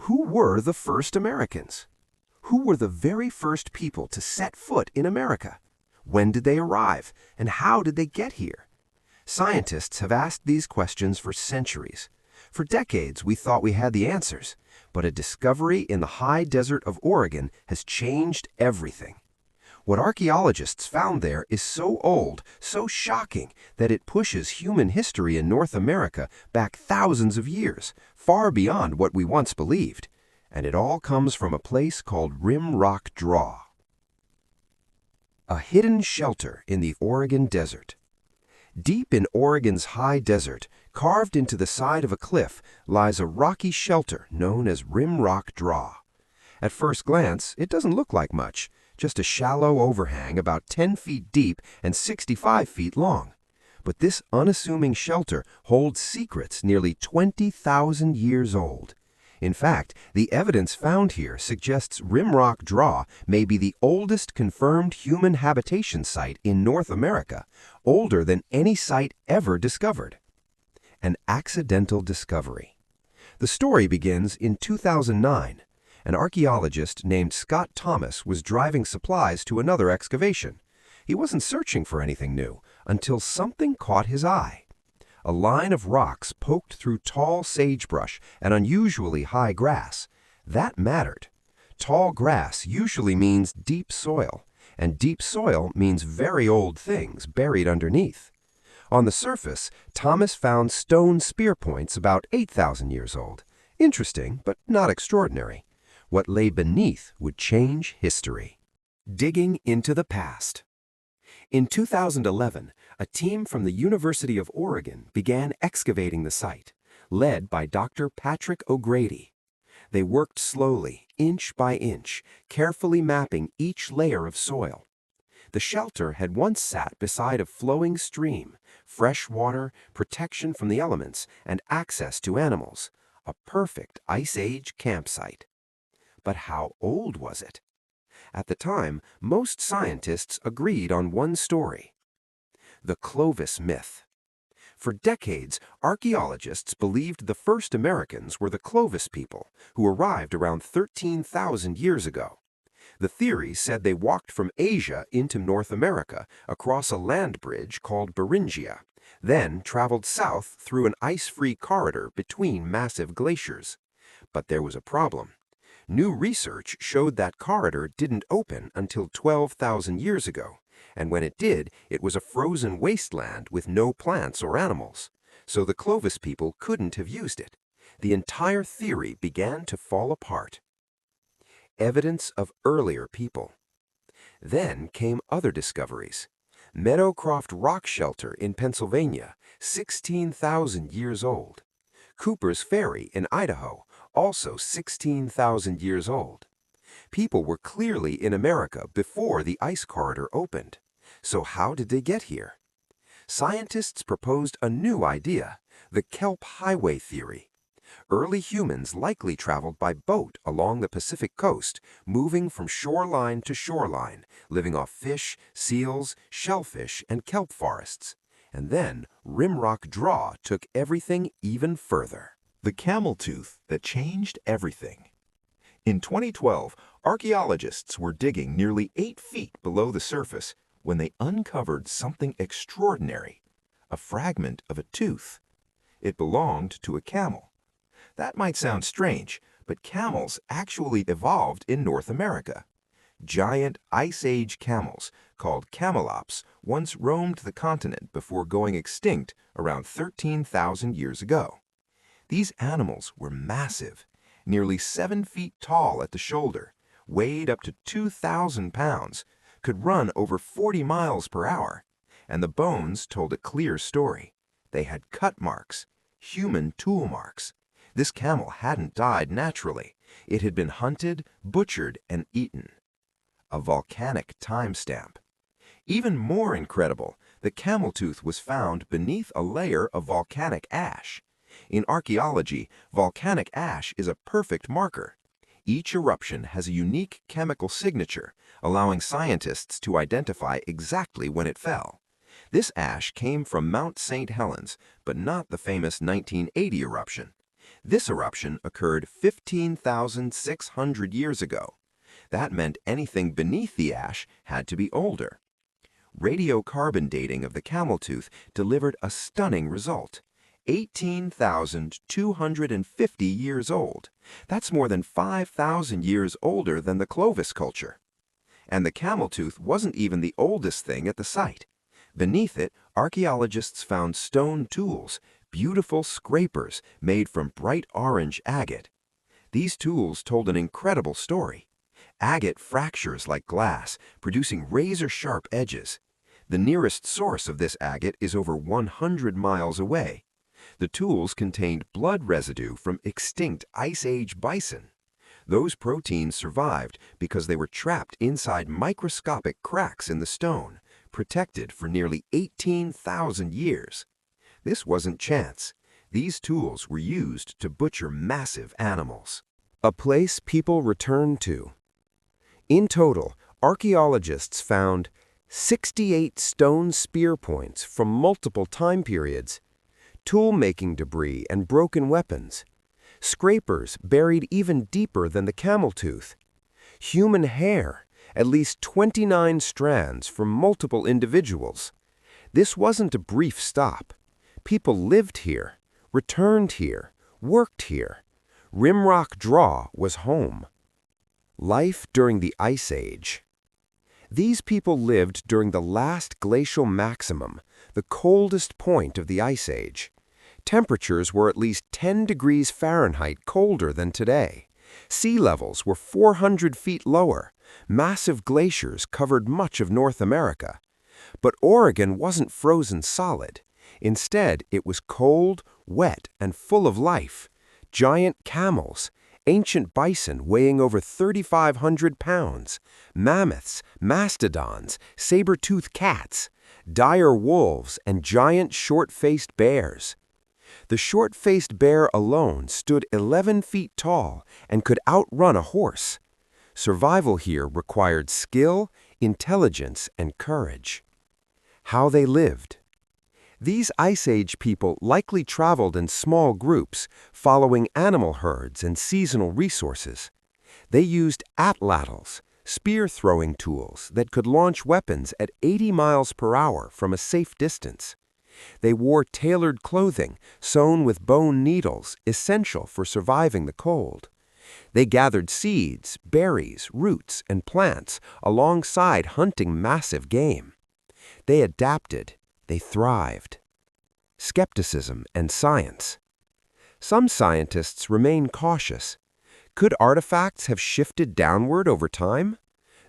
Who were the first Americans? Who were the very first people to set foot in America? When did they arrive, and how did they get here? Scientists have asked these questions for centuries. For decades, we thought we had the answers, but a discovery in the high desert of Oregon has changed everything. What archaeologists found there is so old, so shocking, that it pushes human history in North America back thousands of years, far beyond what we once believed. And it all comes from a place called Rimrock Draw. A hidden shelter in the Oregon desert. Deep in Oregon's high desert, carved into the side of a cliff, lies a rocky shelter known as Rimrock Draw. At first glance, it doesn't look like much, just a shallow overhang about 10 feet deep and 65 feet long. But this unassuming shelter holds secrets nearly 20,000 years old. In fact, the evidence found here suggests Rimrock Draw may be the oldest confirmed human habitation site in North America, older than any site ever discovered. An accidental discovery. The story begins in 2009. An archaeologist named Scott Thomas was driving supplies to another excavation. He wasn't searching for anything new until something caught his eye. A line of rocks poked through tall sagebrush and unusually high grass. That mattered. Tall grass usually means deep soil, and deep soil means very old things buried underneath. On the surface, Thomas found stone spear points about 8,000 years old. Interesting, but not extraordinary. What lay beneath would change history. Digging into the past. In 2011, a team from the University of Oregon began excavating the site, led by Dr. Patrick O'Grady. They worked slowly, inch by inch, carefully mapping each layer of soil. The shelter had once sat beside a flowing stream, fresh water, protection from the elements, and access to animals. A perfect Ice Age campsite. But how old was it? At the time, most scientists agreed on one story: the Clovis myth. For decades, archaeologists believed the first Americans were the Clovis people, who arrived around 13,000 years ago. The theory said they walked from Asia into North America across a land bridge called Beringia, then traveled south through an ice-free corridor between massive glaciers. But there was a problem. New research showed that corridor didn't open until 12,000 years ago, and when it did, it was a frozen wasteland with no plants or animals. So the Clovis people couldn't have used it. The entire theory began to fall apart. Evidence of earlier people. Then came other discoveries. Meadowcroft Rock Shelter in Pennsylvania, 16,000 years old. Cooper's Ferry in Idaho, also 16,000 years old. People were clearly in America before the ice corridor opened. So how did they get here? Scientists proposed a new idea, the Kelp Highway theory. Early humans likely traveled by boat along the Pacific coast, moving from shoreline to shoreline, living off fish, seals, shellfish, and kelp forests. And then Rimrock Draw took everything even further. The camel tooth that changed everything. In 2012, archaeologists were digging nearly 8 feet below the surface when they uncovered something extraordinary, a fragment of a tooth. It belonged to a camel. That might sound strange, but camels actually evolved in North America. Giant Ice Age camels, called Camelops, once roamed the continent before going extinct around 13,000 years ago. These animals were massive, nearly 7 feet tall at the shoulder, weighed up to 2,000 pounds, could run over 40 miles per hour, and the bones told a clear story. They had cut marks, human tool marks. This camel hadn't died naturally. It had been hunted, butchered, and eaten. A volcanic timestamp. Even more incredible, the camel tooth was found beneath a layer of volcanic ash. In archaeology, volcanic ash is a perfect marker. Each eruption has a unique chemical signature, allowing scientists to identify exactly when it fell. This ash came from Mount St. Helens, but not the famous 1980 eruption. This eruption occurred 15,600 years ago. That meant anything beneath the ash had to be older. Radiocarbon dating of the camel tooth delivered a stunning result. 18,250 years old. That's more than 5,000 years older than the Clovis culture. And the camel tooth wasn't even the oldest thing at the site. Beneath it, archaeologists found stone tools, beautiful scrapers made from bright orange agate. These tools told an incredible story. Agate fractures like glass, producing razor-sharp edges. The nearest source of this agate is over 100 miles away. The tools contained blood residue from extinct Ice Age bison. Those proteins survived because they were trapped inside microscopic cracks in the stone, protected for nearly 18,000 years. This wasn't chance. These tools were used to butcher massive animals. A place people return to. In total, archaeologists found 68 stone spear points from multiple time periods, tool-making debris and broken weapons, scrapers buried even deeper than the camel tooth, human hair, at least 29 strands from multiple individuals. This wasn't a brief stop. People lived here, returned here, worked here. Rimrock Draw was home. Life during the Ice Age. These people lived during the last glacial maximum, the coldest point of the Ice Age. Temperatures were at least 10 degrees Fahrenheit colder than today. Sea levels were 400 feet lower. Massive glaciers covered much of North America. But Oregon wasn't frozen solid. Instead, it was cold, wet, and full of life. Giant camels, ancient bison weighing over 3,500 pounds, mammoths, mastodons, saber-toothed cats, dire wolves, and giant short-faced bears. The short-faced bear alone stood 11 feet tall and could outrun a horse. Survival here required skill, intelligence, and courage. How they lived. These Ice Age people likely traveled in small groups, following animal herds and seasonal resources. They used atlatls, spear-throwing tools that could launch weapons at 80 miles per hour from a safe distance. They wore tailored clothing sewn with bone needles, essential for surviving the cold. They gathered seeds, berries, roots, and plants alongside hunting massive game. They adapted. They thrived. Skepticism and science. Some scientists remain cautious. Could artifacts have shifted downward over time?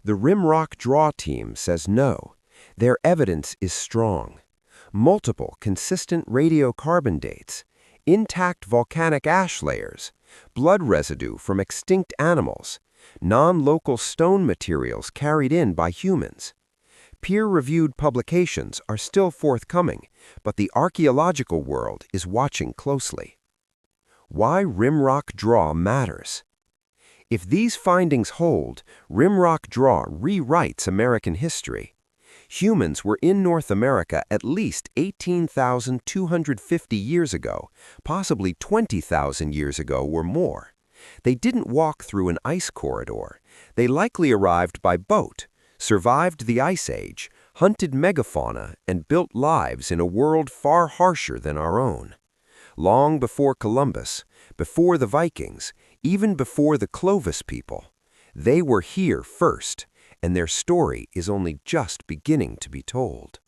The Rimrock Draw team says no. Their evidence is strong. Multiple consistent radiocarbon dates, intact volcanic ash layers, blood residue from extinct animals, non-local stone materials carried in by humans. Peer-reviewed publications are still forthcoming, but the archaeological world is watching closely. Why Rimrock Draw matters. If these findings hold, Rimrock Draw rewrites American history. Humans were in North America at least 18,250 years ago, possibly 20,000 years ago or more. They didn't walk through an ice corridor. They likely arrived by boat, survived the Ice Age, hunted megafauna, and built lives in a world far harsher than our own. Long before Columbus, before the Vikings, even before the Clovis people, they were here first, and their story is only just beginning to be told.